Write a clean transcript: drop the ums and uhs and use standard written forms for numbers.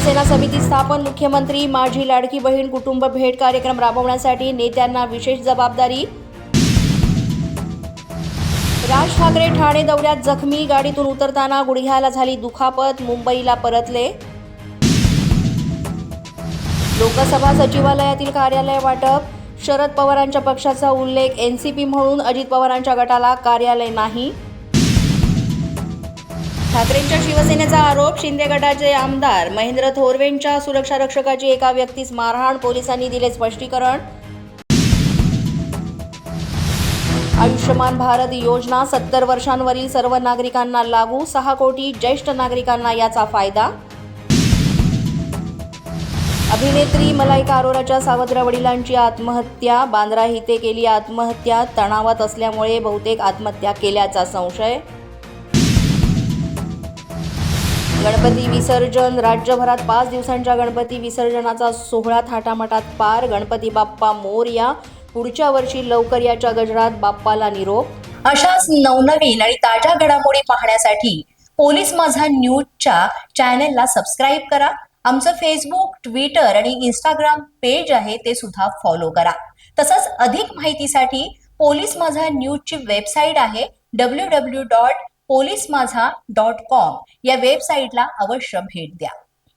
शिवसेना समिती स्थापन, मुख्यमंत्री माझी लाडकी बहीण कुटुंब भेट कार्यक्रम राबवण्यासाठी नेत्यांना विशेष जबाबदारी. राज ठाकरे ठाणे दौऱ्यात जखमी, गाडीतून उतरताना गुडघ्याला झाली दुखापत, मुंबईला परतले. लोकसभा सचिवालयातील कार्यालय वाटप, शरद पवारांच्या पक्षाचा उल्लेख, एनसीपी म्हणून अजित पवारांच्या गटाला कार्यालय नाही. ठाकरेंच्या शिवसेनेचा आरोप, शिंदे गटाचे आमदार महेंद्र थोरवेंच्या सुरक्षा रक्षकाची एका व्यक्तीस मारहाण, पोलिसांनी दिले स्पष्टीकरण. आयुष्यमान भारत योजना 70 वर्षांवरील सर्व नागरिकांना लागू, 6 कोटी ज्येष्ठ नागरिकांना याचा फायदा. अभिनेत्री मलाइका अरोराच्या सावत्र वडिलांची आत्महत्या, बांद्रा इथे केली आत्महत्या, तणावात असल्यामुळे बहुतेक आत्महत्या केल्याचा संशय. गणपती विसर्जन, राज्यभरात 5 दिवसांच्या गणपती विसर्जनाचा सोहळा थाटामाटात पार. गणपती बाप्पा मोरया, पुढच्या वर्षी लवकर याच्या गजरात बाप्पाला निरोप. अशाच नवनवीन आणि ताज्या घडामोडी पाहण्यासाठी पोलीस माझा न्यूजच्या चॅनेलला सबस्क्राईब करा. आमचं फेसबुक, ट्विटर आणि इंस्टाग्राम पेज आहे ते सुद्धा फॉलो करा. तसंच अधिक माहितीसाठी पोलीस माझा न्यूजची वेबसाईट आहे www.polismazha.com या वेबसाईटला अवश्य भेट द्या.